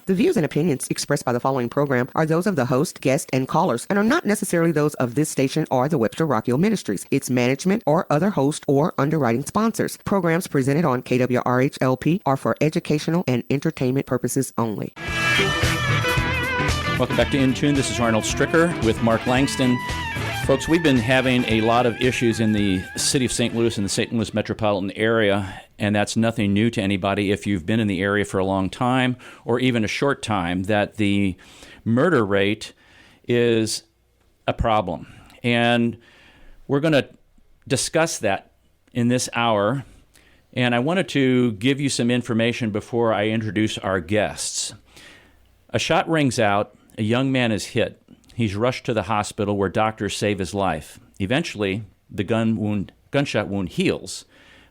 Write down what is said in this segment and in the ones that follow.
The views and opinions expressed by the following program are those of the host, guest, and callers and are not necessarily those of this station or the Webster Rockhill Ministries, its management, or other host or underwriting sponsors. Programs presented on KWRH-LP are for educational and entertainment purposes only. Welcome back to In Tune. This is Arnold Stricker with Mark Langston. Folks, we've been having a lot of issues in the city of St. Louis and the St. Louis metropolitan area, and that's nothing new to anybody if you've been in the area for a long time or even a short time, that the murder rate is a problem. And we're going to discuss that in this hour, and I wanted to give you some information before I introduce our guests. A shot rings out, a young man is hit. He's rushed to the hospital where doctors save his life. Eventually, the gunshot wound heals,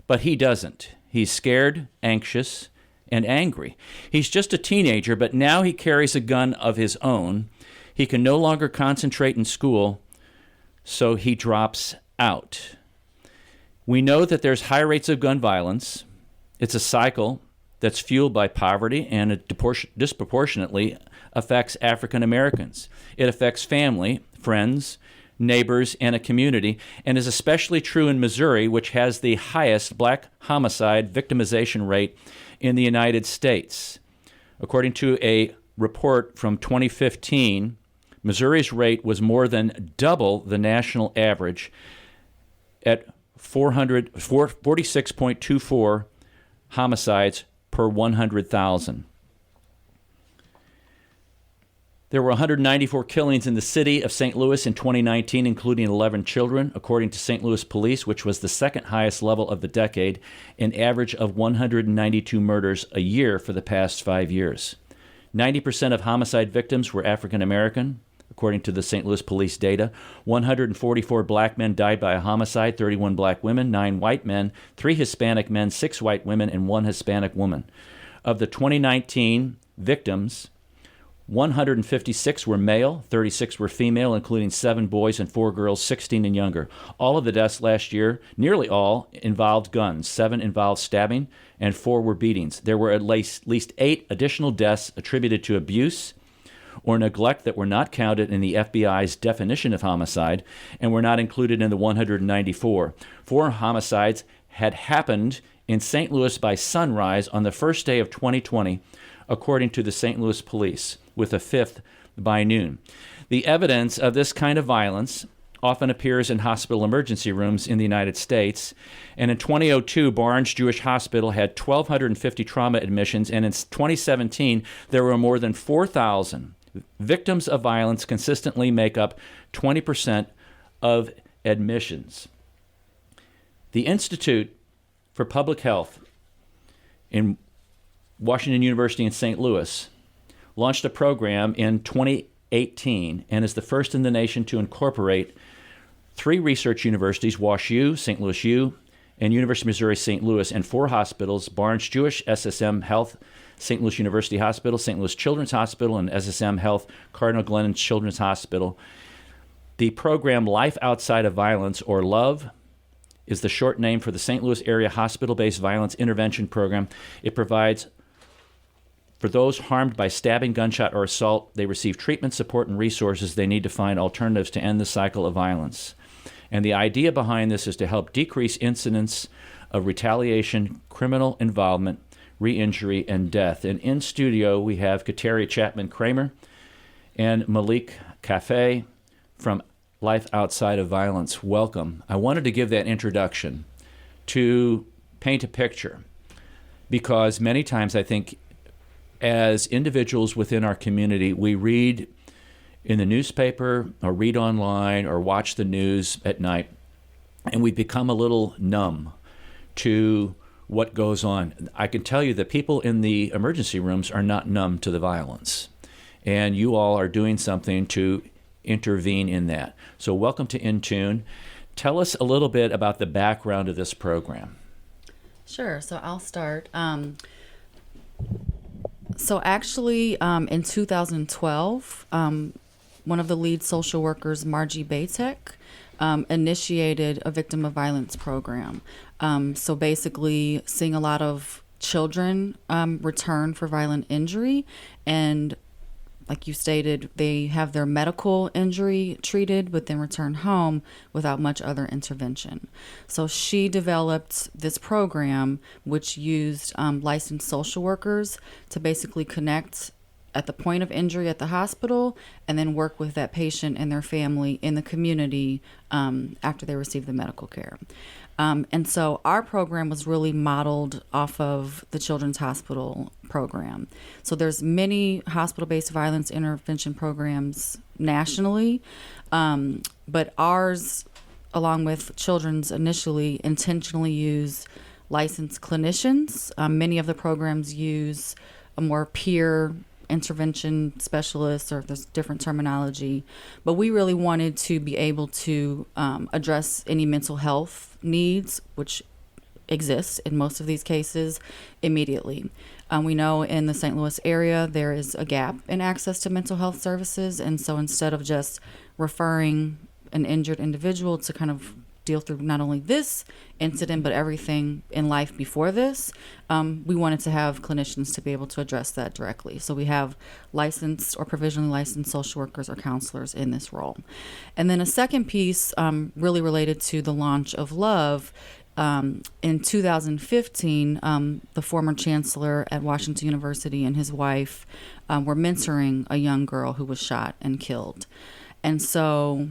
but he doesn't. He's scared, anxious, and angry. He's just a teenager, but now he carries a gun of his own. He can no longer concentrate in school, so he drops out. We know that there's high rates of gun violence. It's a cycle that's fueled by poverty, and it disproportionately affects African Americans. It affects family, friends, neighbors, and a community, and is especially true in Missouri, which has the highest black homicide victimization rate in the United States. According to a report from 2015, Missouri's rate was more than double the national average at 46.24 homicides per 100,000. There were 194 killings in the city of St. Louis in 2019, including 11 children, according to St. Louis Police, which was the second highest level of the decade, an average of 192 murders a year for the past 5 years. 90% of homicide victims were African American, according to the St. Louis Police data. 144 black men died by a homicide, 31 black women, 9 white men, 3 Hispanic men, 6 white women, and 1 Hispanic woman. Of the 2019 victims, 156 were male, 36 were female, including 7 boys and 4 girls, 16 and younger. All of the deaths last year, nearly all, involved guns. 7 involved stabbing, and 4 were beatings. There were at least 8 additional deaths attributed to abuse or neglect that were not counted in the FBI's definition of homicide and were not included in the 194. 4 homicides had happened in St. Louis by sunrise on the first day of 2020, according to the St. Louis Police, with a 5th by noon. The evidence of this kind of violence often appears in hospital emergency rooms in the United States. And in 2002, Barnes Jewish Hospital had 1,250 trauma admissions, and in 2017, there were more than 4,000. Victims of violence consistently make up 20% of admissions. The Institute for Public Health in Washington University in St. Louis launched a program in 2018 and is the first in the nation to incorporate 3 research universities, Wash U, St. Louis U, and University of Missouri St. Louis, and 4 hospitals, Barnes Jewish, SSM Health St. Louis University Hospital, St. Louis Children's Hospital, and SSM Health Cardinal Glennon Children's Hospital. The program Life Outside of Violence, or LOVE, is the short name for the St. Louis Area Hospital-Based Violence Intervention Program. It provides for those harmed by stabbing, gunshot, or assault. They receive treatment, support, and resources they need to find alternatives to end the cycle of violence. And the idea behind this is to help decrease incidents of retaliation, criminal involvement, re-injury, and death. And in studio, we have Kateri Chapman-Kramer and Melik Coffey from Life Outside of Violence. Welcome. I wanted to give that introduction to paint a picture, because many times I think as individuals within our community, we read in the newspaper or read online or watch the news at night, and we become a little numb to what goes on. I can tell you that people in the emergency rooms are not numb to the violence, and you all are doing something to intervene in that. So welcome to In Tune. Tell us a little bit about the background of this program. Sure. So I'll start. So actually, in 2012, one of the lead social workers, Margie Batek, initiated a victim of violence program. So basically, seeing a lot of children return for violent injury, and like you stated, they have their medical injury treated, but then return home without much other intervention. So she developed this program which used licensed social workers to basically connect at the point of injury at the hospital and then work with that patient and their family in the community after they receive the medical care. And so our program was really modeled off of the Children's Hospital program. So there's many hospital-based violence intervention programs nationally, but ours, along with Children's initially, intentionally use licensed clinicians. Many of the programs use a more peer intervention specialists, or there's different terminology, but we really wanted to be able to address any mental health needs, which exists in most of these cases, immediately. We know in the St. Louis area there is a gap in access to mental health services, and so instead of just referring an injured individual to kind of deal through not only this incident but everything in life before this, we wanted to have clinicians to be able to address that directly. So we have licensed or provisionally licensed social workers or counselors in this role. And then a second piece really related to the launch of Love. In 2015, the former chancellor at Washington University and his wife were mentoring a young girl who was shot and killed. And so,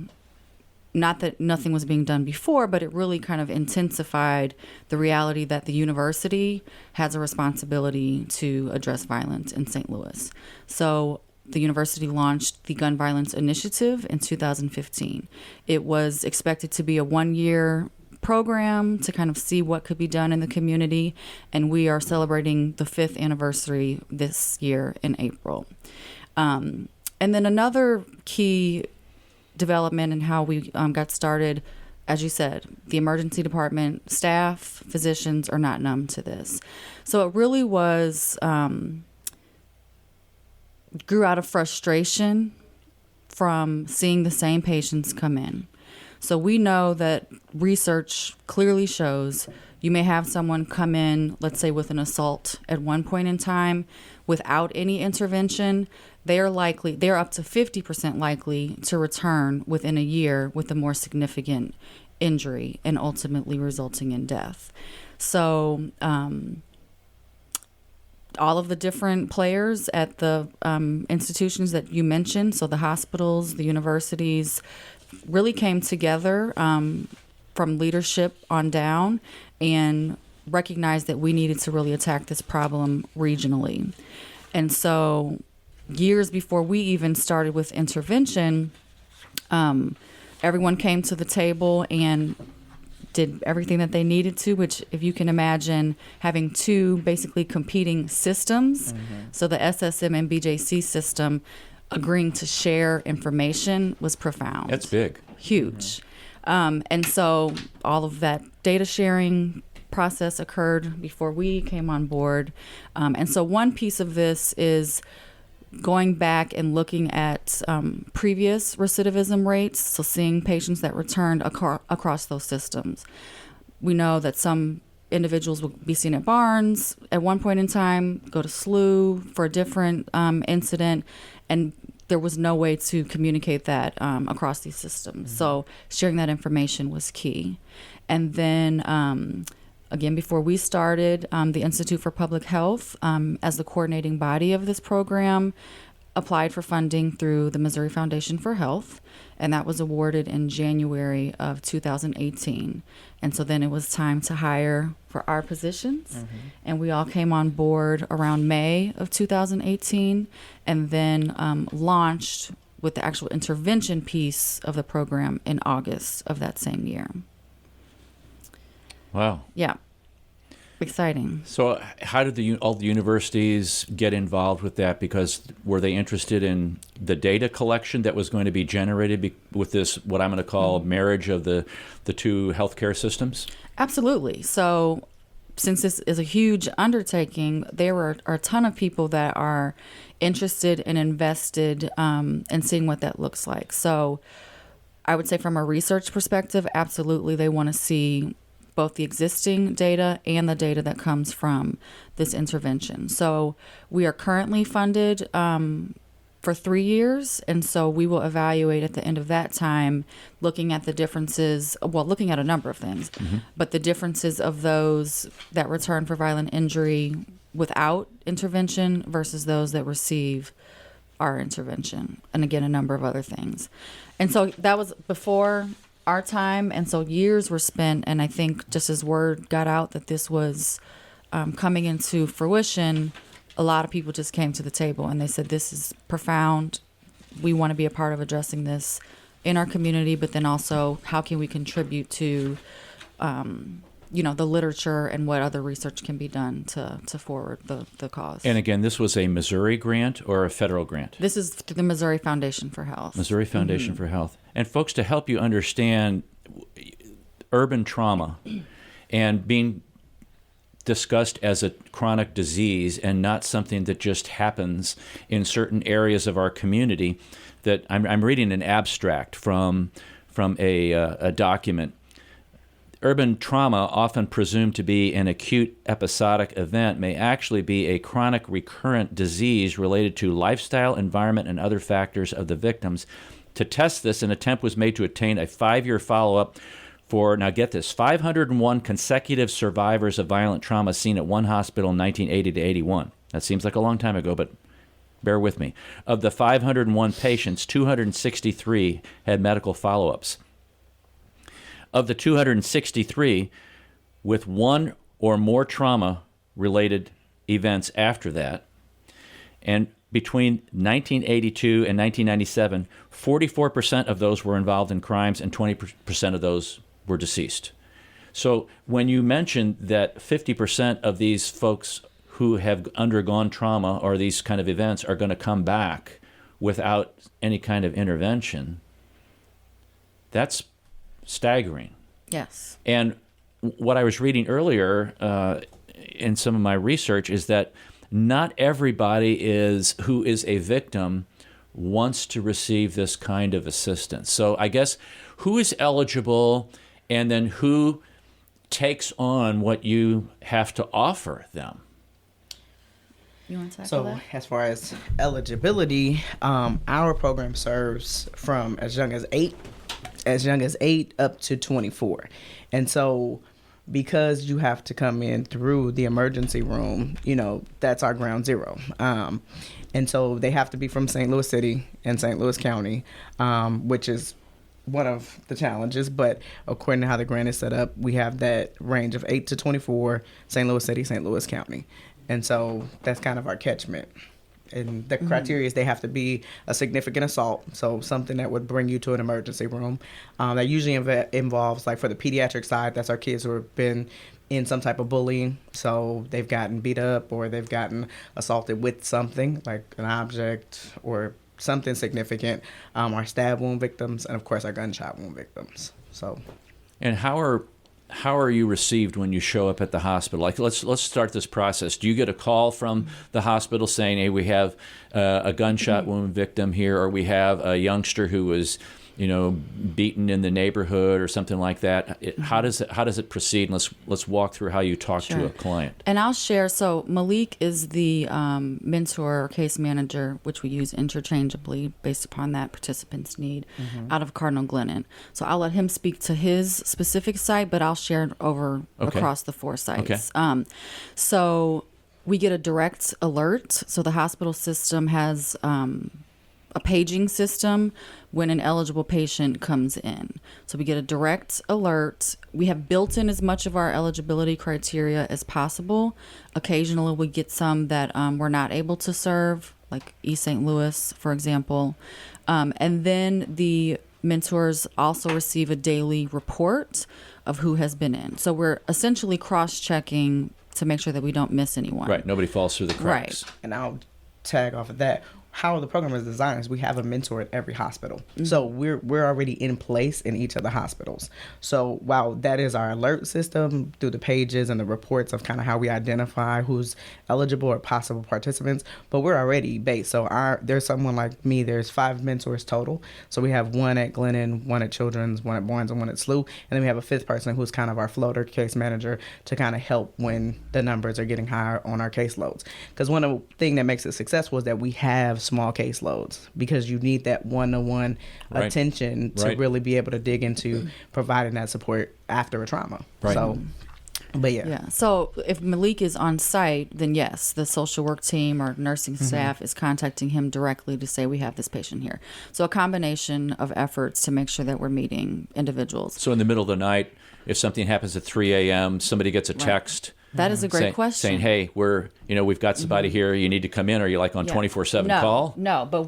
not that nothing was being done before, but it really kind of intensified the reality that the university has a responsibility to address violence in St. Louis. So the university launched the Gun Violence Initiative in 2015. It was expected to be a one-year program to kind of see what could be done in the community, and we are celebrating the 5th anniversary this year in April. And then another key development and how we got started, as you said, the emergency department staff, physicians are not numb to this. So it really was, grew out of frustration from seeing the same patients come in. So we know that research clearly shows you may have someone come in, let's say with an assault at one point in time without any intervention. They're up to 50% likely to return within a year with a more significant injury and ultimately resulting in death. So all of the different players at the institutions that you mentioned, so the hospitals, the universities, really came together from leadership on down and recognized that we needed to really attack this problem regionally. And so years before we even started with intervention, everyone came to the table and did everything that they needed to, which, if you can imagine, having two basically competing systems, so the SSM and BJC system agreeing to share information was profound. That's big. Huge. And so all of that data sharing process occurred before we came on board. And so one piece of this is going back and looking at previous recidivism rates, so seeing patients that returned across those systems. We know that some individuals will be seen at Barnes at one point in time, go to SLU for a different incident, and there was no way to communicate that across these systems. So sharing that information was key. And then again, before we started, the Institute for Public Health, as the coordinating body of this program, applied for funding through the Missouri Foundation for Health, and that was awarded in January of 2018. And so then it was time to hire for our positions, and we all came on board around May of 2018, and then launched with the actual intervention piece of the program in August of that same year. Wow. Yeah. Exciting. So how did all the universities get involved with that? Because were they interested in the data collection that was going to be generated with this, what I'm going to call marriage of the two healthcare systems? Absolutely. So since this is a huge undertaking, there are a ton of people that are interested and invested in seeing what that looks like. So I would say from a research perspective, absolutely, they want to see both the existing data and the data that comes from this intervention. So we are currently funded for 3 years, and so we will evaluate at the end of that time, looking at the differences, looking at a number of things, but the differences of those that return for violent injury without intervention versus those that receive our intervention, and again, a number of other things. And so that was before our time, and so years were spent, and I think just as word got out that this was coming into fruition, a lot of people just came to the table and they said, this is profound. We want to be a part of addressing this in our community, but then also how can we contribute to, the literature and what other research can be done to forward the cause. And again, this was a Missouri grant or a federal grant? This is through the Missouri Foundation for Health. Missouri Foundation for Health. And folks, to help you understand urban trauma and being discussed as a chronic disease and not something that just happens in certain areas of our community, that I'm reading an abstract from a document. Urban trauma, often presumed to be an acute episodic event, may actually be a chronic recurrent disease related to lifestyle, environment, and other factors of the victims. To test this, an attempt was made to attain a 5-year follow-up for, now get this, 501 consecutive survivors of violent trauma seen at one hospital in 1980 to 81. That seems like a long time ago, but bear with me. Of the 501 patients, 263 had medical follow-ups. Of the 263, with one or more trauma-related events after that, and between 1982 and 1997, 44% of those were involved in crimes and 20% of those were deceased. So when you mention that 50% of these folks who have undergone trauma or these kind of events are going to come back without any kind of intervention, that's staggering. Yes. And what I was reading earlier in some of my research is that not everybody who is a victim wants to receive this kind of assistance. So I guess who is eligible, and then who takes on what you have to offer them? You want to tackle So that? as far as eligibility, our program serves from as young as 8 up to 24. And so because you have to come in through the emergency room, that's our ground zero. And so they have to be from St. Louis City and St. Louis County, which is one of the challenges. But according to how the grant is set up, we have that range of 8 to 24, St. Louis City, St. Louis County. And so that's kind of our catchment. And the criteria is they have to be a significant assault, so something that would bring you to an emergency room. That usually involves, like for the pediatric side, that's our kids who have been in some type of bullying. So they've gotten beat up or they've gotten assaulted with something, like an object or something significant. Our stab wound victims, and of course our gunshot wound victims. So, And how are you received when you show up at the hospital? Like, let's start this process. Do you get a call from the hospital saying, "Hey, we have a gunshot wound victim here," or we have a youngster who was, beaten in the neighborhood, or something like that? How does it proceed? And let's walk through how you talk to a client. And I'll share. So Melik is the mentor or case manager, which we use interchangeably based upon that participant's need, out of Cardinal Glennon. So I'll let him speak to his specific site, but I'll share across the 4 sites. Okay. So we get a direct alert. So the hospital system has a paging system when an eligible patient comes in. So we get a direct alert. We have built in as much of our eligibility criteria as possible. Occasionally we get some that we're not able to serve, like East St. Louis, for example. And then the mentors also receive a daily report of who has been in. So we're essentially cross-checking to make sure that we don't miss anyone. Right. Nobody falls through the cracks. Right. and I'll tag off of that. how the program is designed is we have a mentor at every hospital. So we're already in place in each of the hospitals. So while that is our alert system through the pages and the reports of kind of how we identify who's eligible or possible participants, but we're already based. So there's someone like me, there's 5 mentors total. So we have one at Glennon, one at Children's, one at Barnes, and one at SLU. And then we have a 5th person who's kind of our floater case manager to kind of help when the numbers are getting higher on our caseloads. Because one of the things that makes it successful is that we have small caseloads, because you need that one-to-one attention to really be able to dig into providing that support after a trauma. So, but yeah. So if Melik is on site, then yes, the social work team or nursing staff is contacting him directly to say we have this patient here. So a combination of efforts to make sure that we're meeting individuals. So in the middle of the night, if something happens at 3 a.m., somebody gets a text. That is a great question. Saying, hey, we've got somebody here. You need to come in. Are you like on 24/7 call? No, but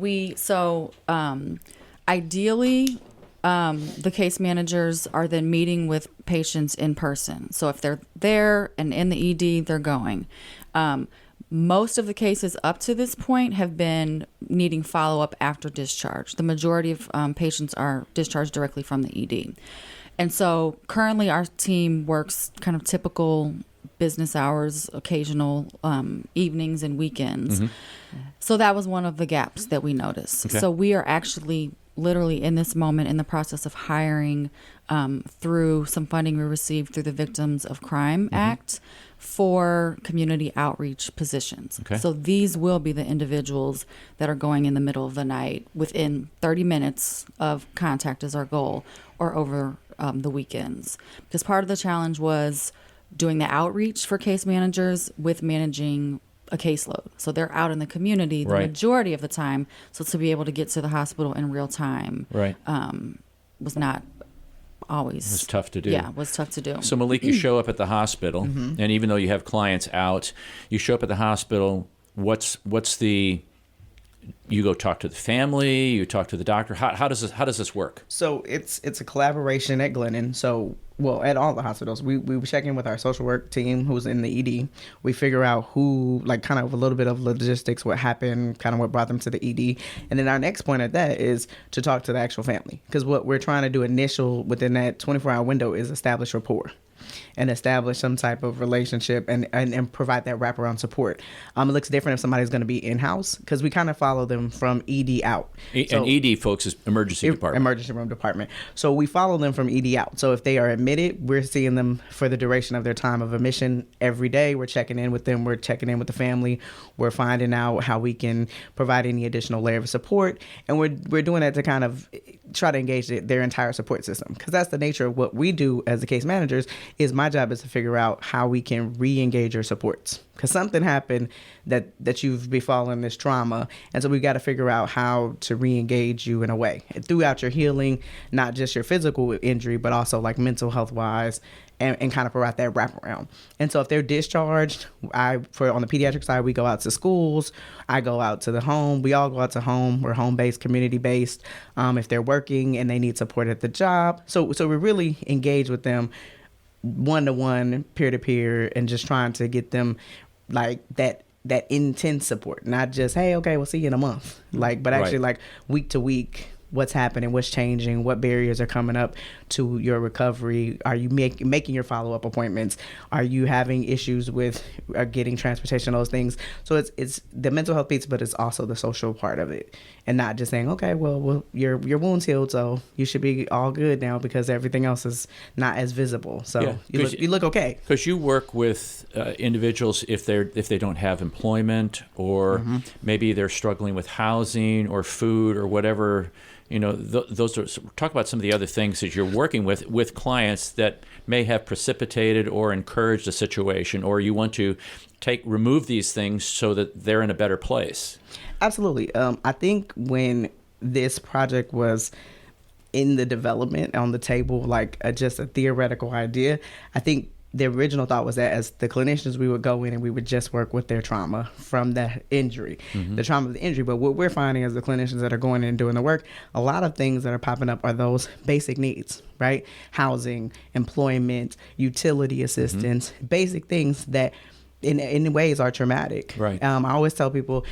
ideally, the case managers are then meeting with patients in person. So if they're there and in the ED, they're going. Most of the cases up to this point have been needing follow-up after discharge. The majority of patients are discharged directly from the ED. And so currently our team works kind of typical business hours, occasional evenings and weekends. So that was one of the gaps that we noticed. Okay. So we are actually literally in this moment in the process of hiring through some funding we received through the Victims of Crime Act for community outreach positions. Okay. So these will be the individuals that are going in the middle of the night within 30 minutes of contact is our goal, or over the weekends. Because part of the challenge was doing the outreach for case managers with managing a caseload. So they're out in the community the majority of the time. So to be able to get to the hospital in real time was not always. It was tough to do. Yeah, it was tough to do. So Melik, you show up at the hospital, and even though you have clients out, you show up at the hospital. What's the? You go talk to the family. You talk to the doctor. How does this work? So it's a collaboration at Glennon. So at all the hospitals, we check in with our social work team who's in the ED. We figure out who, like, kind of a little bit of logistics, what happened, kind of what brought them to the ED. And then our next point at that is to talk to the actual family. Because what we're trying to do within that 24-hour window is establish rapport and establish some type of relationship and provide that wraparound support. It looks different if somebody's going to be in-house, because we kind of follow them from ED out. And ED, folks, is emergency department. Emergency room department. So we follow them from ED out. So if they are admitted, we're seeing them for the duration of their time of admission every day. We're checking in with them. We're checking in with the family. We're finding out how we can provide any additional layer of support. And we're doing that to kind of try to engage their entire support system, because that's the nature of what we do as the case managers. Is my job is to figure out how we can re-engage your supports, because something happened that you've befallen this trauma, and so we've got to figure out how to re-engage you in a way throughout your healing, not just your physical injury, but also like mental health wise, and kind of provide that wraparound. And so if they're discharged, on the pediatric side, we go out to schools. I go out to the home. We all go out to home. We're home-based, community-based. If they're working and they need support at the job. So we really engage with them one-to-one, peer-to-peer, and just trying to get them like that intense support. Not just, hey, okay, we'll see you in a month. But actually like week to week, what's happening, what's changing, what barriers are coming up to your recovery. Are you making your follow-up appointments? Are you having issues with getting transportation, those things? So it's the mental health piece, but it's also the social part of it, and not just saying, okay, well your wound's healed, so you should be all good now because everything else is not as visible. So you look okay. Because you work with individuals if they don't have employment, or maybe they're struggling with housing or food or whatever. Those are, talk about some of the other things that you're working with clients that may have precipitated or encouraged a situation, or you want to remove these things so that they're in a better place. Absolutely. I think when this project was in the development on the table, like just a theoretical idea, I think the original thought was that as the clinicians, we would go in and we would just work with their trauma from that injury, the trauma of the injury. But what we're finding as the clinicians that are going in and doing the work, a lot of things that are popping up are those basic needs, right? Housing, employment, utility assistance, basic things that in ways are traumatic. Right. I always tell people,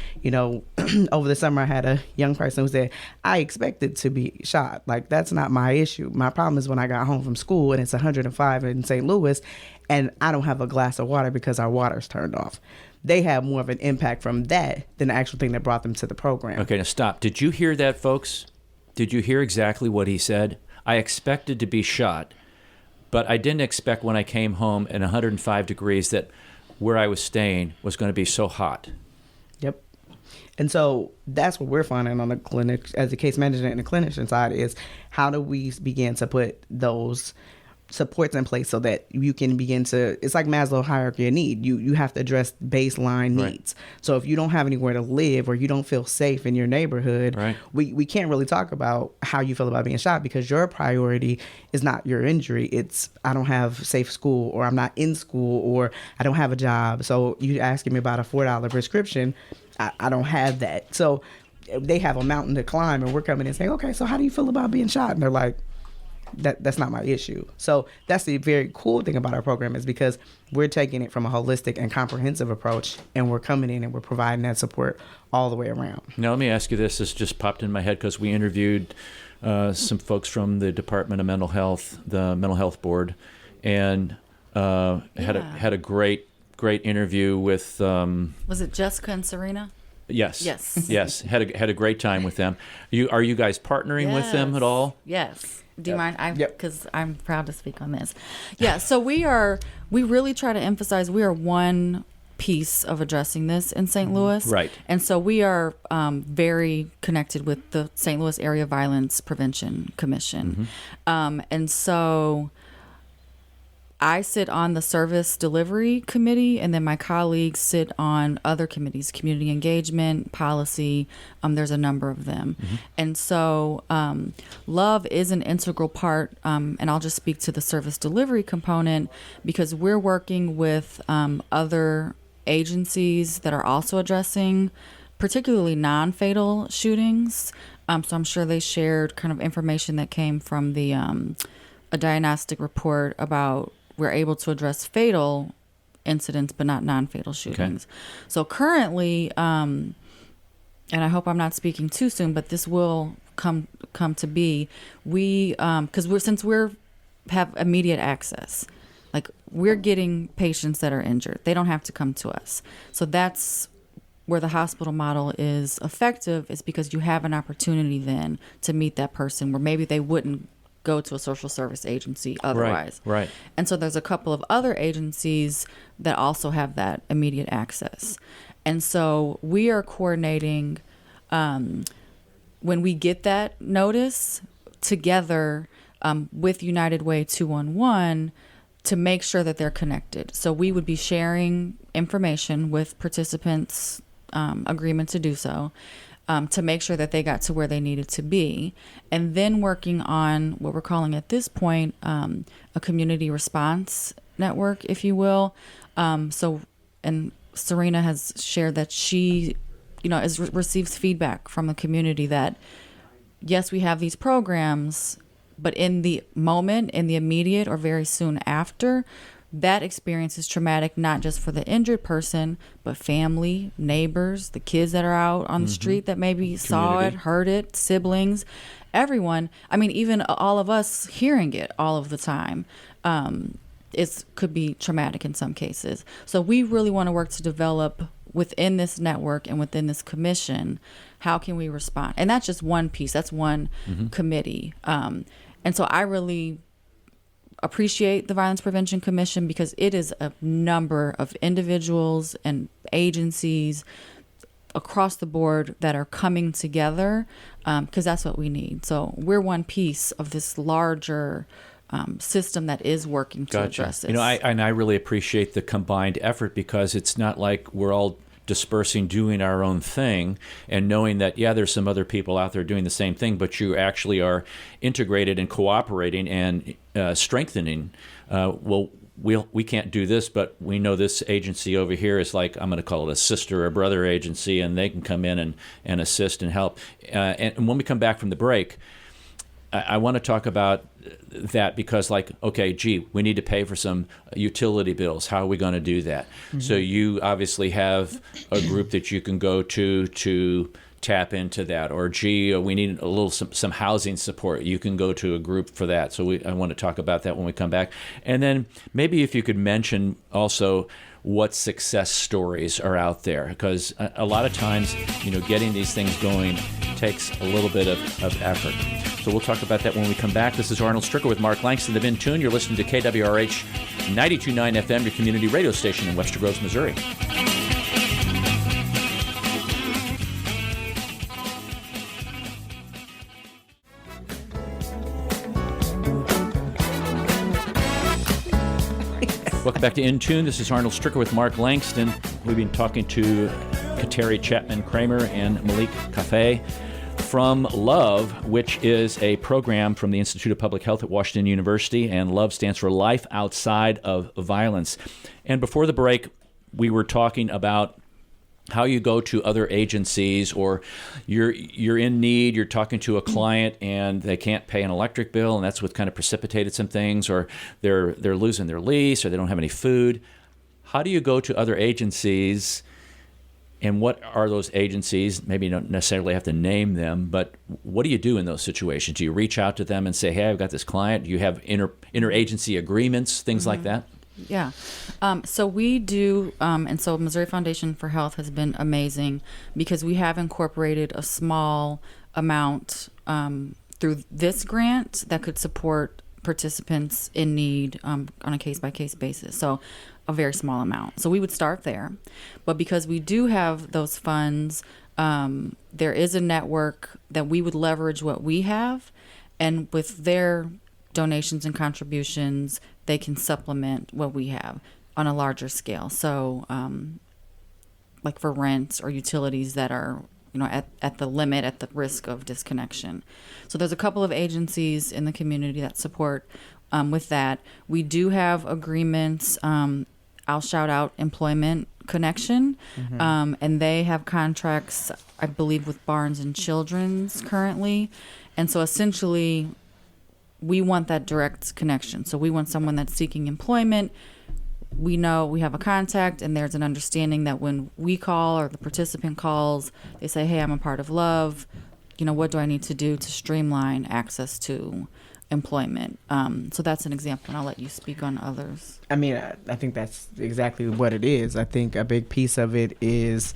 over the summer I had a young person who said, I expected to be shot. Like, that's not my issue. My problem is when I got home from school and it's 105 in St. Louis and I don't have a glass of water because our water's turned off. They have more of an impact from that than the actual thing that brought them to the program. Okay, now stop. Did you hear that, folks? Did you hear exactly what he said? I expected to be shot, but I didn't expect when I came home at 105 degrees that where I was staying was going to be so hot. Yep. And so that's what we're finding on the clinic as a case manager and the clinician side is how do we begin to put those supports in place so that you can begin to, it's like Maslow hierarchy of need. You have to address baseline needs. Right. So if you don't have anywhere to live or you don't feel safe in your neighborhood, right. we can't really talk about how you feel about being shot because your priority is not your injury. It's I don't have safe school or I'm not in school or I don't have a job. So you asking me about a $4 prescription, I don't have that. So they have a mountain to climb and we're coming in saying, okay, so how do you feel about being shot? And they're like, that's not my issue. So that's the very cool thing about our program is because we're taking it from a holistic and comprehensive approach and we're coming in and we're providing that support all the way around. Now let me ask you this. This just popped in my head because we interviewed some folks from the Department of Mental Health, the Mental Health Board, and had a great interview with was it Jessica and Serena? Yes. Had a great time with them. Are you guys partnering with them at all? Yes. Do you mind? Because I'm proud to speak on this. Yeah, so we really try to emphasize we are one piece of addressing this in St. Louis. Right. And so we are very connected with the St. Louis Area Violence Prevention Commission. And so I sit on the service delivery committee, and then my colleagues sit on other committees, community engagement, policy. There's a number of them. And so love is an integral part, and I'll just speak to the service delivery component because we're working with other agencies that are also addressing particularly non-fatal shootings. So I'm sure they shared kind of information that came from the a diagnostic report about we're able to address fatal incidents, but not non-fatal shootings. Okay. So currently, and I hope I'm not speaking too soon, but this will come to be. We, because we have immediate access. Like we're getting patients that are injured. They don't have to come to us. So that's where the hospital model is effective, is because you have an opportunity then to meet that person where maybe they wouldn't go to a social service agency otherwise. Right. And so there's a couple of other agencies that also have that immediate access. And so we are coordinating when we get that notice together with United Way 211 to make sure that they're connected. So we would be sharing information with participants' agreement to do so. To make sure that they got to where they needed to be, and then working on what we're calling at this point a community response network, if you will. So, and Serena has shared that she, receives feedback from the community that, yes, we have these programs, but in the moment, in the immediate or very soon after, that experience is traumatic, not just for the injured person, but family, neighbors, the kids that are out on the street that maybe saw it, heard it, siblings, everyone. I mean, even all of us hearing it all of the time, could be traumatic in some cases. So we really want to work to develop within this network and within this commission, how can we respond? And that's just one piece. That's one committee. And so I really appreciate the Violence Prevention Commission because it is a number of individuals and agencies across the board that are coming together because that's what we need. So we're one piece of this larger system that is working to address this. I really appreciate the combined effort because it's not like we're all dispersing, doing our own thing, and knowing that, there's some other people out there doing the same thing, but you actually are integrated and cooperating and strengthening. We can't do this, but we know this agency over here is like, I'm going to call it a sister or brother agency, and they can come in and assist and help. And when we come back from the break, I want to talk about that because, like, okay, gee, we need to pay for some utility bills. How are we going to do that? So you obviously have a group that you can go to tap into that. Or, gee, we need a little some housing support. You can go to a group for that. So I want to talk about that when we come back. And then maybe if you could mention also what success stories are out there, because a lot of times, getting these things going takes a little bit of effort. So we'll talk about that when we come back. This is Arnold Stricker with Mark Langston of In Tune. You're listening to KWRH 92.9 FM, your community radio station in Webster Groves, Missouri. Welcome back to In Tune. This is Arnold Stricker with Mark Langston. We've been talking to Kateri Chapman-Kramer and Melik Coffey from LOVE, which is a program from the Institute of Public Health at Washington University, and LOVE stands for Life Outside of Violence. And before the break, we were talking about how you go to other agencies, or you're in need, you're talking to a client and they can't pay an electric bill, and that's what kind of precipitated some things, or they're losing their lease, or they don't have any food. How do you go to other agencies, and what are those agencies? Maybe you don't necessarily have to name them, but what do you do in those situations? Do you reach out to them and say, hey, I've got this client? Do you have interagency agreements, things like that? Yeah. So we do, and so Missouri Foundation for Health has been amazing because we have incorporated a small amount through this grant that could support participants in need on a case-by-case basis. So a very small amount. So we would start there. But because we do have those funds, there is a network that we would leverage what we have, and with their donations and contributions, they can supplement what we have on a larger scale. So like for rent or utilities that are at the limit, at the risk of disconnection. So there's a couple of agencies in the community that support with that. We do have agreements. I'll shout out Employment Connection, and they have contracts, I believe, with Barnes and Children's currently. And so essentially, we want that direct connection. So we want someone that's seeking employment. We know we have a contact, and there's an understanding that when we call or the participant calls, they say, hey, I'm a part of LOVE. What do I need to do to streamline access to employment? So that's an example, and I'll let you speak on others. I mean, I think that's exactly what it is. I think a big piece of it is,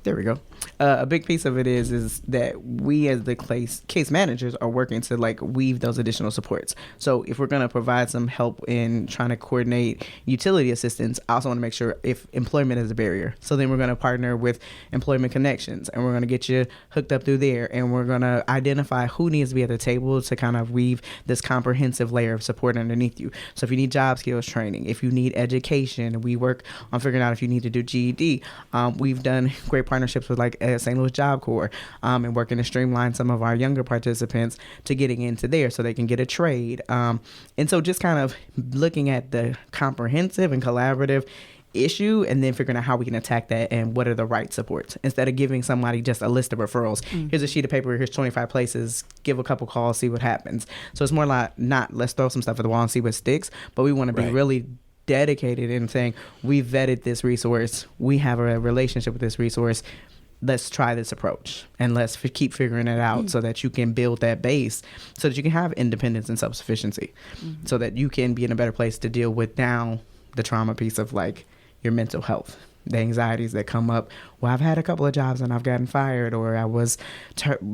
there we go. A big piece of it is that we as the case managers are working to weave those additional supports. So if we're going to provide some help in trying to coordinate utility assistance, I also want to make sure if employment is a barrier. So then we're going to partner with Employment Connections, and we're going to get you hooked up through there, and we're going to identify who needs to be at the table to kind of weave this comprehensive layer of support underneath you. So if you need job skills training, if you need education, we work on figuring out if you need to do GED. We've done great partnerships with St. Louis Job Corps, and working to streamline some of our younger participants to getting into there so they can get a trade. And so just kind of looking at the comprehensive and collaborative issue, and then figuring out how we can attack that and what are the right supports, instead of giving somebody just a list of referrals. Here's a sheet of paper, here's 25 places, give a couple calls, see what happens. So it's more like not let's throw some stuff at the wall and see what sticks, but we want to be really dedicated in saying we vetted this resource, we have a relationship with this resource, let's try this approach, and let's keep figuring it out so that you can build that base, so that you can have independence and self-sufficiency, so that you can be in a better place to deal with now the trauma piece of your mental health, the anxieties that come up. Well, I've had a couple of jobs and I've gotten fired, or I was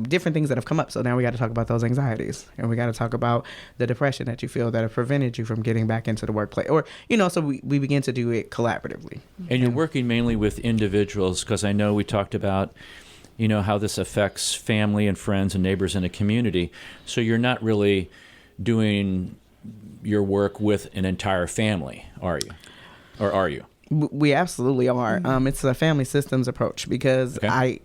different things that have come up. So now we got to talk about those anxieties, and we got to talk about the depression that you feel that have prevented you from getting back into the workplace, or so we begin to do it collaboratively. And you're working mainly with individuals, because I know we talked about how this affects family and friends and neighbors in a community. So you're not really doing your work with an entire family, are you? Or are you? We absolutely are. It's a family systems approach, because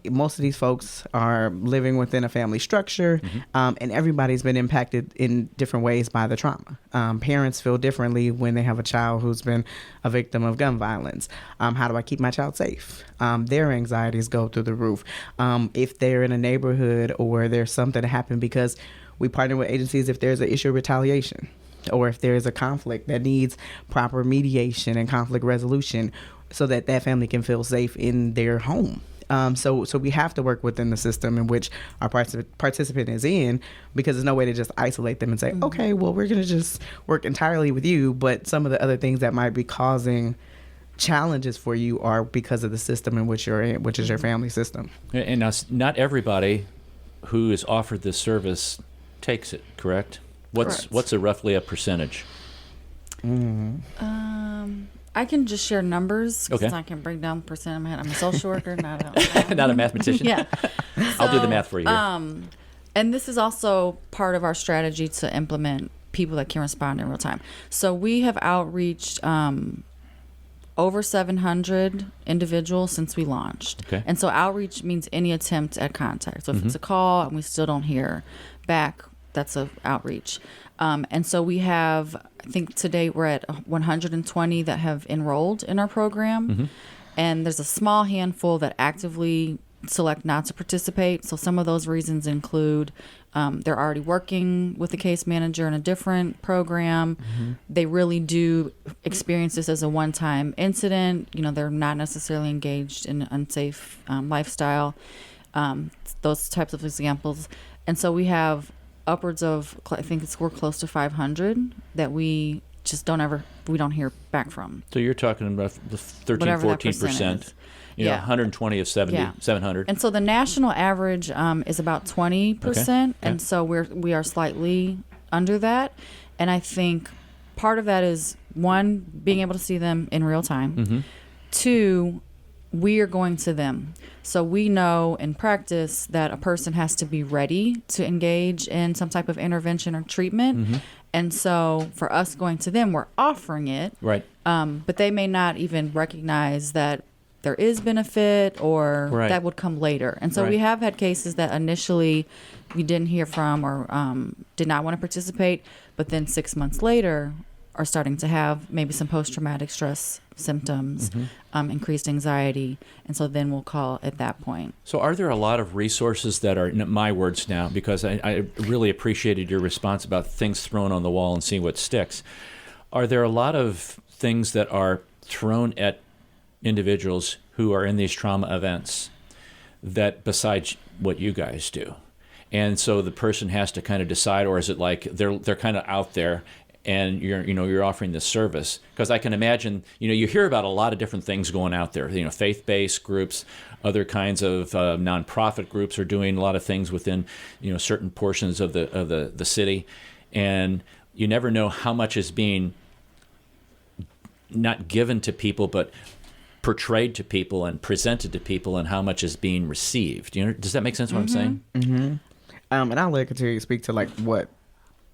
most of these folks are living within a family structure, and everybody's been impacted in different ways by the trauma. Parents feel differently when they have a child who's been a victim of gun violence. How do I keep my child safe? Their anxieties go through the roof. If they're in a neighborhood or there's something that happened, because We partner with agencies if there's an issue of retaliation, or if there's a conflict that needs proper mediation and conflict resolution, so that that family can feel safe in their home. So we have to work within the system in which our participant is in, because there's no way to just isolate them and say, okay, well, we're going to just work entirely with you. But some of the other things that might be causing challenges for you are because of the system in which you're in, which is your family system. And now, not everybody who is offered this service takes it, correct? What's roughly a percentage? I can just share numbers because Okay. I can break down percent in my head. I'm a social worker, not Not a mathematician. yeah. I'll do the math for you. And this is also part of our strategy to implement people that can respond in real time. So we have outreached over 700 individuals since we launched. Okay. And so outreach means any attempt at contact. So if it's a call and we still don't hear back, that's a outreach. And so we have, I think to date we're at 120 that have enrolled in our program. And there's a small handful that actively select not to participate. So some of those reasons include they're already working with the case manager in a different program. They really do experience this as a one-time incident. You know, they're not necessarily engaged in an unsafe lifestyle. Those types of examples. And so we have upwards of, I think we're close to 500 that we just we don't hear back from. So you're talking about 13, Whatever that 14%. percent is. You know, Yeah. 120 of 70, Yeah. 700. And so the national average is about 20%, and so we are slightly under that. And I think part of that is, one, being able to see them in real time. Two, we are going to them. So we know in practice that a person has to be ready to engage in some type of intervention or treatment. And so for us going to them, we're offering it. Right. But they may not even recognize that there is benefit, or Right. that would come later. And so Right. we have had cases that initially we didn't hear from, or did not want to participate, but then 6 months later are starting to have maybe some post-traumatic stress symptoms, increased anxiety. And so then we'll call at that point. So are there a lot of resources that are, my words now, because I really appreciated your response about things thrown on the wall and seeing what sticks. Are there a lot of things that are thrown at individuals who are in these trauma events that besides what you guys do? And so the person has to kind of decide, or is it like they're kind of out there and you're offering this service? Because I can imagine, you hear about a lot of different things going out there, faith-based groups, other kinds of nonprofit groups are doing a lot of things within, certain portions of the city. And you never know how much is being not given to people, but portrayed to people and presented to people, and how much is being received. Does that make sense what I'm saying? And I'll let Kateri speak to like what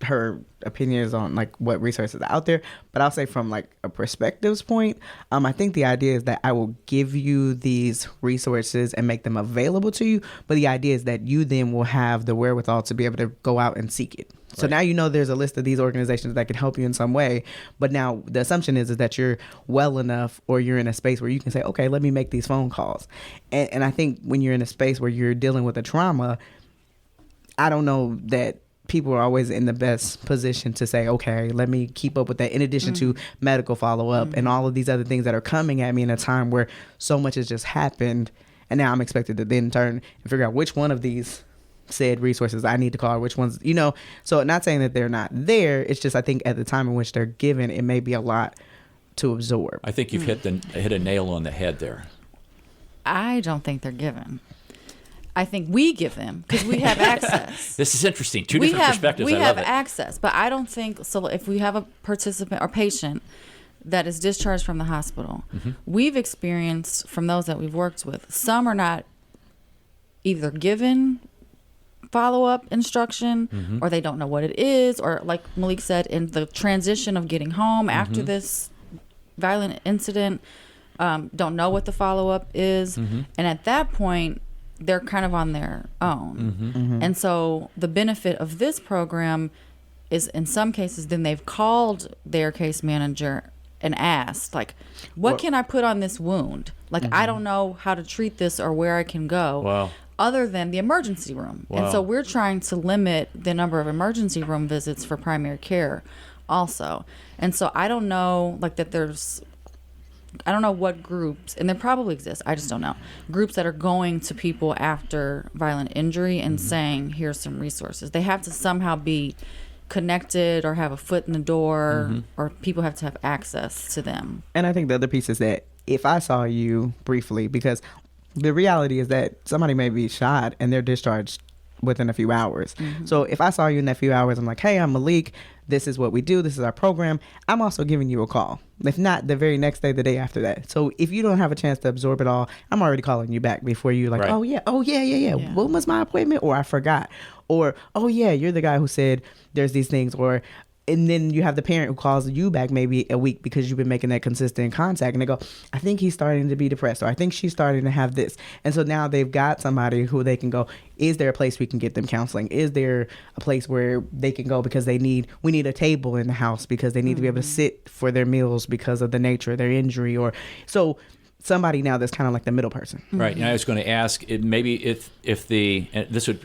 her opinion is on like what resources are out there. But I'll say from like a perspectives point, I think the idea is that I will give you these resources and make them available to you. But the idea is that you then will have the wherewithal to be able to go out and seek it. So now there's a list of these organizations that can help you in some way. But now the assumption is that you're well enough, or you're in a space where you can say, okay, let me make these phone calls. And I think when you're in a space where you're dealing with a trauma, I don't know that people are always in the best position to say, okay, let me keep up with that, in addition to medical follow-up and all of these other things that are coming at me in a time where so much has just happened. And now I'm expected to then turn and figure out which one of these said resources I need to call, which ones, so not saying that they're not there. It's just, I think at the time in which they're given, it may be a lot to absorb. I think you've hit a nail on the head there. I don't think they're given. I think we give them because we have access. This is interesting. Two different perspectives. We I have love it. access, but I don't think so. If we have a participant or patient that is discharged from the hospital, we've experienced from those that we've worked with, some are not either given follow-up instruction, or they don't know what it is, or like Melik said, in the transition of getting home after this violent incident, don't know what the follow-up is, and at that point they're kind of on their own. And so the benefit of this program is, in some cases, then they've called their case manager and asked, like, what can I put on this wound? Like, I don't know how to treat this or where I can go. other than the emergency room. Wow. And so we're trying to limit the number of emergency room visits for primary care also. And so I don't know, like, that I don't know what groups, and there probably exist, I just don't know, groups that are going to people after violent injury and saying, here's some resources. They have to somehow be connected or have a foot in the door, or people have to have access to them. And I think the other piece is that if I saw you briefly, because the reality is that somebody may be shot and they're discharged within a few hours. So if I saw you in that few hours, I'm like, hey, I'm Melik. This is what we do. This is our program. I'm also giving you a call. If not the very next day, the day after that. So if you don't have a chance to absorb it all, I'm already calling you back before you like, Right. oh yeah. When was my appointment? Or I forgot. Or, oh yeah, you're the guy who said there's these things. Or, and then you have the parent who calls you back maybe a week because you've been making that consistent contact, and they go, I think he's starting to be depressed, or I think she's starting to have this. And so now they've got somebody who they can go, is there a place we can get them counseling? Is there a place where they can go because we need a table in the house because they need to be able to sit for their meals because of the nature of their injury? Or so somebody now that's kind of like the middle person. Right. And I was going to ask, maybe if this would,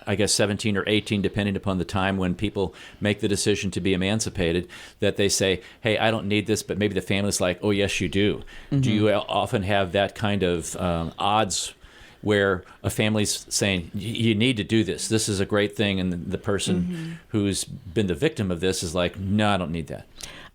I guess, 17 or 18, depending upon the time when people make the decision to be emancipated, that they say, hey, I don't need this, but maybe the family's like, oh, yes, you do. Do you often have that kind of odds where a family's saying, you need to do this. This is a great thing. And the person who's been the victim of this is like, no, I don't need that.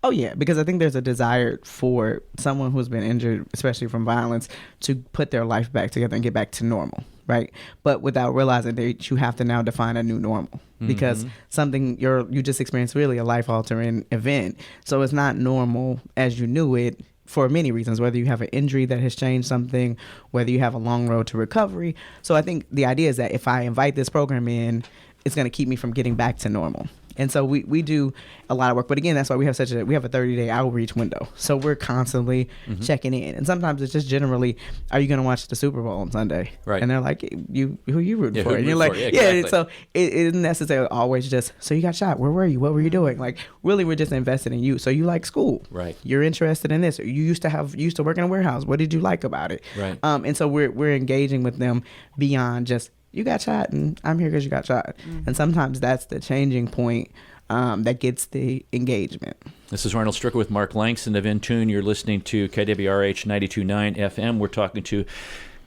Oh, yeah, because I think there's a desire for someone who's been injured, especially from violence, to put their life back together and get back to normal, right? But without realizing that you have to now define a new normal because something you just experienced really a life-altering event. So it's not normal as you knew it for many reasons, whether you have an injury that has changed something, whether you have a long road to recovery. So I think the idea is that if I invite this program in, it's going to keep me from getting back to normal. And so we do a lot of work. But again, that's why we have a 30-day outreach window. So we're constantly checking in. And sometimes it's just generally, are you going to watch the Super Bowl on Sunday? Right. And they're like, who are you rooting for? And you're like, exactly. So it isn't necessarily always just, so you got shot. Where were you? What were you doing? Like, really, we're just invested in you. So you like school. Right. You're interested in this. Or you used to work in a warehouse. What did you like about it? Right. And so we're engaging with them beyond just, you got shot and I'm here because you got shot. And sometimes that's the changing point that gets the engagement. This is Arnold Stricker with Mark Langston of Intune. You're listening to KWRH 92.9 FM. We're talking to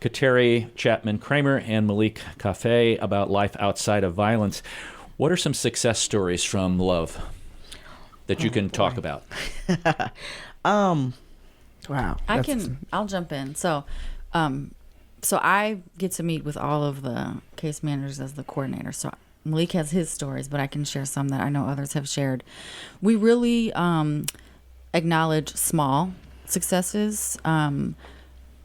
Kateri Chapman-Kramer and Melik Coffey about life outside of violence. What are some success stories from love that you can talk about? Wow. I'll jump in. So I get to meet with all of the case managers as the coordinator. So Melik has his stories, but I can share some that I know others have shared. We really acknowledge small successes.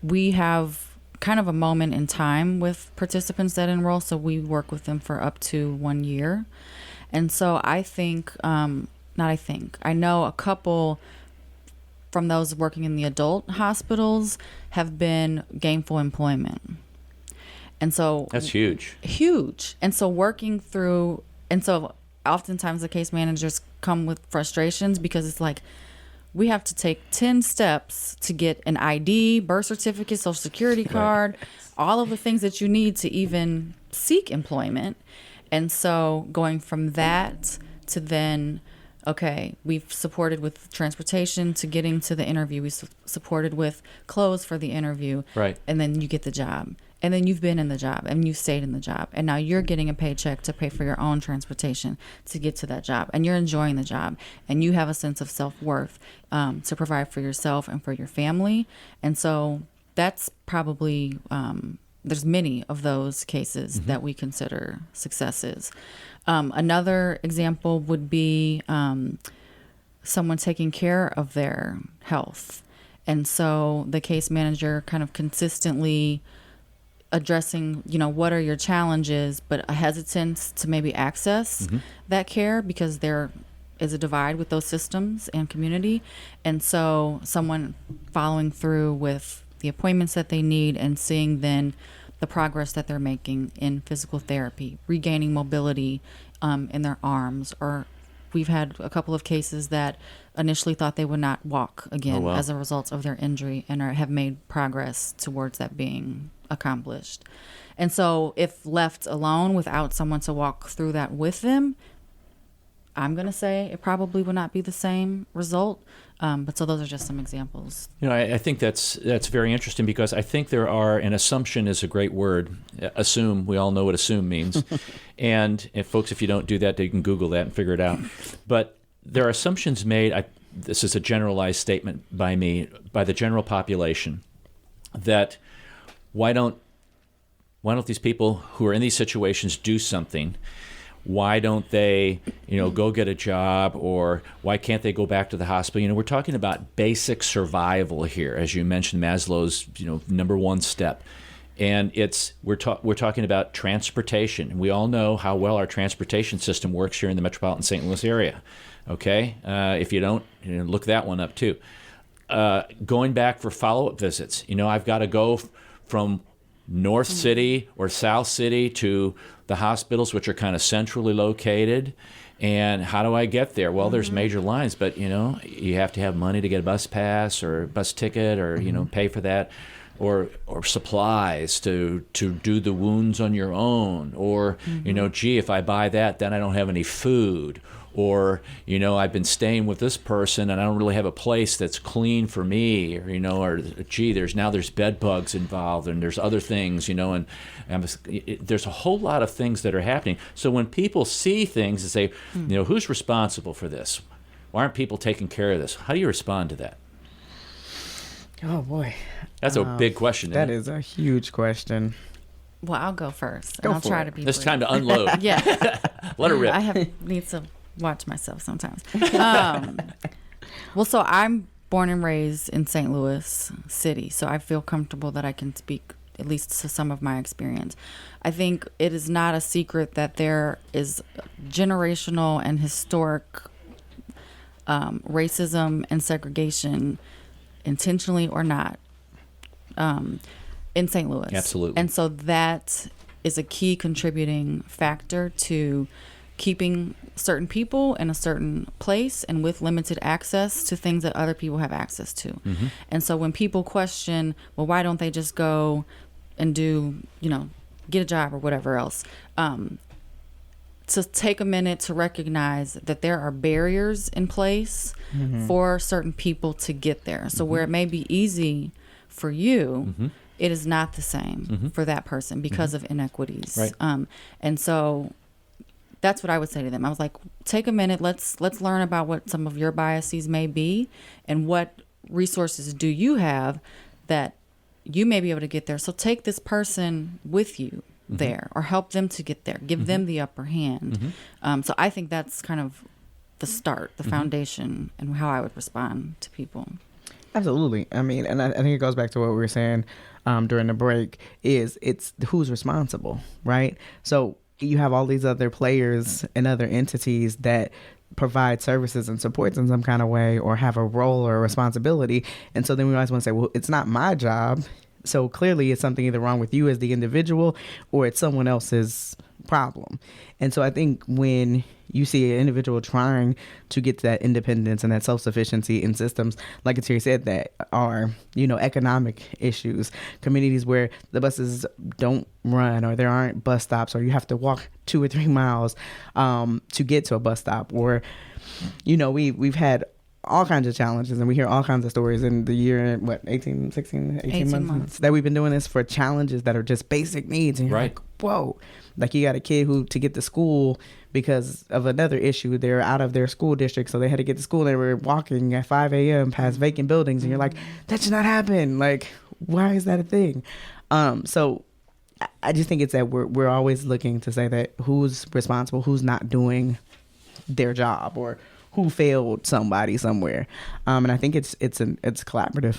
We have kind of a moment in time with participants that enroll, so we work with them for up to 1 year. And so I know a couple from those working in the adult hospitals have been gainful employment. And so That's huge. And so oftentimes the case managers come with frustrations because it's like, we have to take 10 steps to get an ID, birth certificate, social security card, all of the things that you need to even seek employment. And so going from that to then, okay, we've supported with transportation to getting to the interview. We supported with clothes for the interview. Right. And then you get the job. And then you've been in the job and you've stayed in the job. And now you're getting a paycheck to pay for your own transportation to get to that job. And you're enjoying the job. And you have a sense of self-worth to provide for yourself and for your family. And so that's probably, there's many of those cases that we consider successes. Another example would be someone taking care of their health. And so the case manager kind of consistently addressing, what are your challenges, but a hesitance to maybe access that care because there is a divide with those systems and community. And so someone following through with the appointments that they need and seeing then the progress that they're making in physical therapy, regaining mobility in their arms, or we've had a couple of cases that initially thought they would not walk again as a result of their injury and have made progress towards that being accomplished. And so if left alone without someone to walk through that with them, I'm going to say it probably would not be the same result. But so those are just some examples. I think that's very interesting, because I think there are, and assumption is a great word. Assume, we all know what assume means. And folks, if you don't do that, you can Google that and figure it out. But there are assumptions made, this is a generalized statement by me, by the general population, that why don't these people who are in these situations do something? Why don't they, go get a job, or why can't they go back to the hospital? We're talking about basic survival here, as you mentioned, Maslow's, number one step. And we're talking about transportation. We all know how well our transportation system works here in the metropolitan St. Louis area. Okay? If you don't, look that one up too. Going back for follow-up visits. I've got to go from North City or South City to the hospitals, which are kind of centrally located. And how do I get there? Well, there's major lines, but you have to have money to get a bus pass or bus ticket, or pay for that, or supplies to do the wounds on your own, or gee, if I buy that, then I don't have any food. Or, I've been staying with this person and I don't really have a place that's clean for me, or gee, there's bed bugs involved, and there's other things, and there's a whole lot of things that are happening. So when people see things and say, who's responsible for this? Why aren't people taking care of this? How do you respond to that? Oh, boy. That's a big question. That is a huge question. Well, I'll go first. I'll try to be It's brief. time to unload. Yeah. Let her rip. I need to watch myself sometimes. Well, so I'm born and raised in St. Louis City, so I feel comfortable that I can speak at least to some of my experience. I think it is not a secret that there is generational and historic racism and segregation, intentionally or not, in St. Louis. Absolutely. And so that is a key contributing factor to keeping certain people in a certain place and with limited access to things that other people have access to. Mm-hmm. And so when people question, well, why don't they just go and do, get a job or whatever else, to take a minute to recognize that there are barriers in place for certain people to get there. So where it may be easy for you, it is not the same for that person because of inequities. Right. And so that's what I would say to them. I was like, take a minute. Let's learn about what some of your biases may be, and what resources do you have that you may be able to get there. So take this person with you there, or help them to get there. Give them the upper hand. So I think that's kind of the start, the foundation, and how I would respond to people. Absolutely. I mean, and I think it goes back to what we were saying during the break, is it's who's responsible, right? So you have all these other players and other entities that provide services and supports in some kind of way, or have a role or a responsibility. And so then we always want to say, well, it's not my job. So clearly it's something either wrong with you as the individual, or it's someone else's problem. And so I think when you see an individual trying to get to that independence and that self-sufficiency in systems, like Kateri said, that are, economic issues, communities where the buses don't run, or there aren't bus stops, or you have to walk 2 or 3 miles to get to a bus stop, or, we've had all kinds of challenges, and we hear all kinds of stories in the year, 18 months that we've been doing this, for challenges that are just basic needs. And you're like, whoa, like you got a kid who, to get to school because of another issue, they're out of their school district, so they had to get to school. They were walking at 5 a.m. past vacant buildings, and you're like, that should not happen. Like, why is that a thing? So I just think it's that we're always looking to say that who's responsible, who's not doing their job, or who failed somebody somewhere. And I think it's collaborative.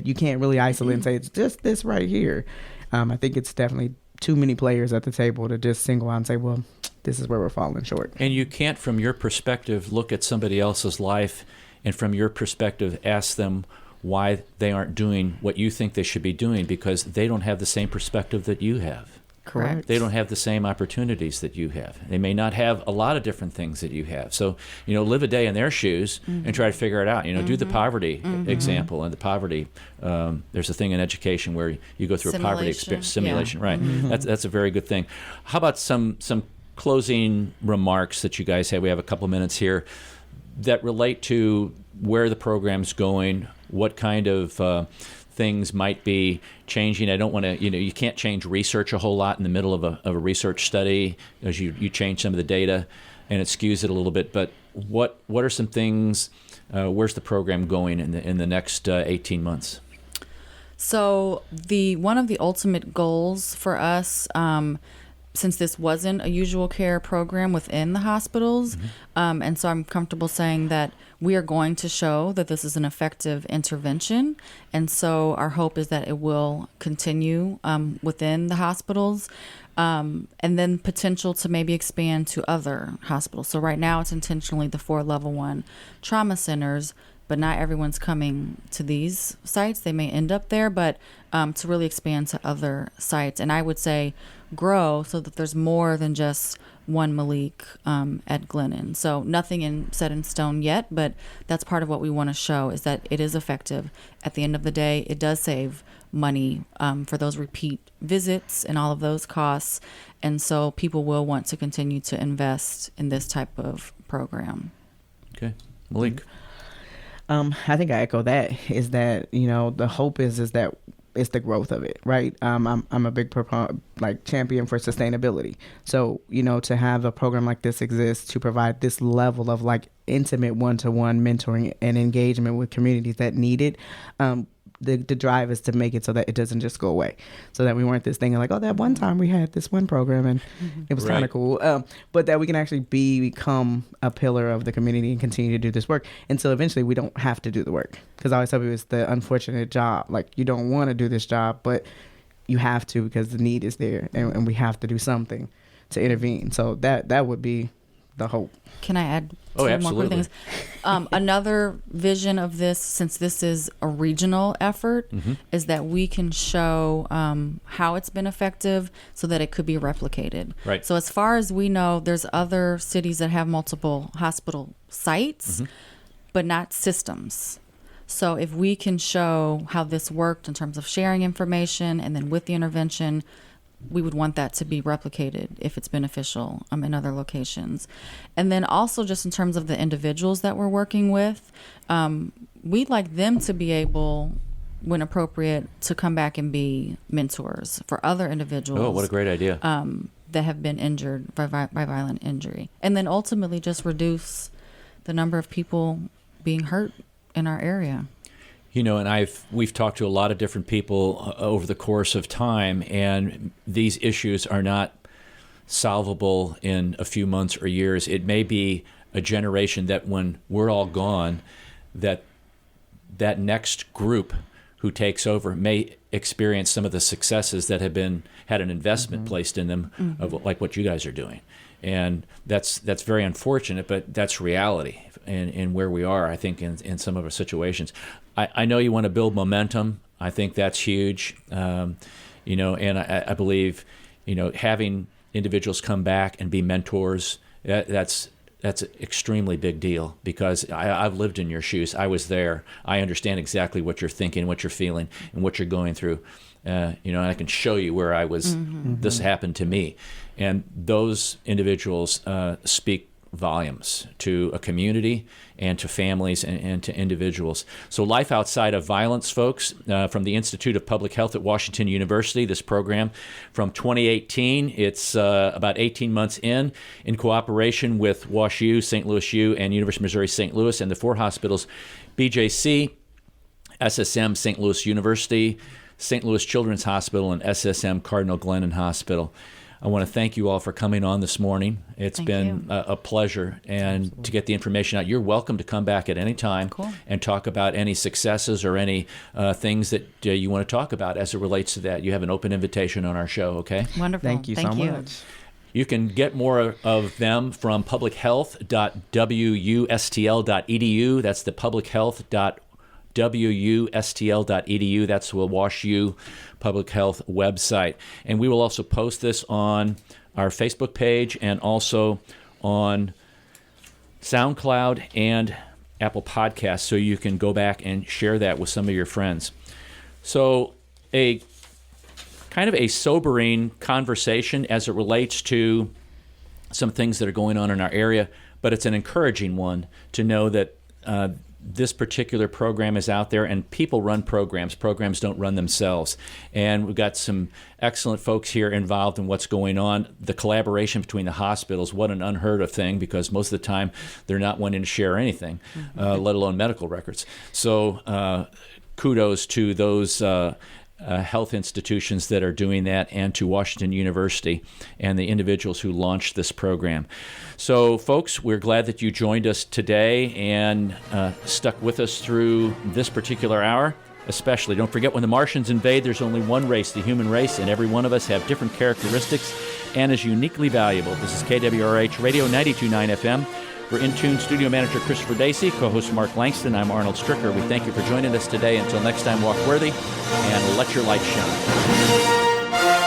You can't really isolate and say it's just this right here. I think it's definitely too many players at the table to just single out and say, well, this is where we're falling short. And you can't, from your perspective, look at somebody else's life and from your perspective ask them why they aren't doing what you think they should be doing, because they don't have the same perspective that you have. Correct. They don't have the same opportunities that you have. They may not have a lot of different things that you have. So, live a day in their shoes and try to figure it out. Do the poverty example and the poverty. There's a thing in education where you go through a poverty experience simulation. Yeah. Right. That's a very good thing. How about some closing remarks that you guys have? We have a couple minutes here that relate to where the program's going, what kind of things might be changing. I don't want to, you can't change research a whole lot in the middle of a research study, as you change some of the data and it skews it a little bit. But what are some things, where's the program going in the next 18 months? So one of the ultimate goals for us, since this wasn't a usual care program within the hospitals, and so I'm comfortable saying that we are going to show that this is an effective intervention. And so our hope is that it will continue within the hospitals, and then potential to maybe expand to other hospitals. So right now it's intentionally the 4 level 1 trauma centers, but not everyone's coming to these sites. They may end up there, but to really expand to other sites. And I would say grow so that there's more than just one Melik at Glennon. So nothing set in stone yet, but that's part of what we want to show, is that it is effective. At the end of the day, it does save money for those repeat visits and all of those costs. And so people will want to continue to invest in this type of program. Okay. Melik? I think I echo that, is that, the hope is that it's the growth of it, right? I'm a big champion for sustainability. So, to have a program like this exist to provide this level of intimate one-to-one mentoring and engagement with communities that need it, the drive is to make it so that it doesn't just go away, so that we weren't this thing like, oh, that one time we had this one program and it was kind of cool, but that we can actually become a pillar of the community and continue to do this work until eventually we don't have to do the work. Because I always tell people it's the unfortunate job. You don't want to do this job, but you have to because the need is there, and we have to do something to intervene. So that would be the hope. Can I add two more quick things? Another vision of this, since this is a regional effort, is that we can show how it's been effective so that it could be replicated. Right. So as far as we know, there's other cities that have multiple hospital sites, but not systems. So if we can show how this worked in terms of sharing information and then with the intervention, we would want that to be replicated if it's beneficial in other locations. And then also just in terms of the individuals that we're working with, we'd like them to be able, when appropriate, to come back and be mentors for other individuals. Oh, what a great idea. That have been injured by violent injury. And then ultimately just reduce the number of people being hurt in our area. And we've talked to a lot of different people over the course of time, and these issues are not solvable in a few months or years. It may be a generation that when we're all gone, that next group who takes over may experience some of the successes that had an investment placed in them, of like what you guys are doing. And that's very unfortunate, but that's reality in where we are, I think, in some of our situations. I know you want to build momentum. I think that's huge. And I believe, having individuals come back and be mentors, that's an extremely big deal, because I've lived in your shoes. I was there. I understand exactly what you're thinking, what you're feeling, and what you're going through. And I can show you where I was. This happened to me. And those individuals speak volumes to a community and to families and to individuals. So Life Outside of Violence, folks, from the Institute of Public Health at Washington University, this program from 2018. It's about 18 months in cooperation with WashU, St. Louis U, and University of Missouri St. Louis, and the 4 hospitals, BJC, SSM St. Louis University, St. Louis Children's Hospital, and SSM Cardinal Glennon Hospital. I want to thank you all for coming on this morning. It's been a pleasure, and to get the information out. You're welcome to come back at any time and talk about any successes or any things that you want to talk about as it relates to that. You have an open invitation on our show, okay? Wonderful. Thank you so much. You can get more of them from publichealth.wustl.edu. That's the publichealth.wustl.edu wustl.edu. That's the WashU Public Health website. And we will also post this on our Facebook page and also on SoundCloud and Apple Podcasts, so you can go back and share that with some of your friends. So a kind of a sobering conversation as it relates to some things that are going on in our area, but it's an encouraging one to know that this particular program is out there, and people run programs. Programs don't run themselves. And we've got some excellent folks here involved in what's going on. The collaboration between the hospitals, what an unheard of thing, because most of the time they're not wanting to share anything, let alone medical records. So kudos to those health institutions that are doing that, and to Washington University and the individuals who launched this program. So, folks, we're glad that you joined us today and stuck with us through this particular hour. Especially, don't forget, when the Martians invade, there's only one race, the human race, and every one of us have different characteristics and is uniquely valuable. This is KWRH Radio 92.9 FM. We're In Tune studio manager Christopher Dacey, co-host Mark Langston. I'm Arnold Stricker. We thank you for joining us today. Until next time, walk worthy and let your light shine.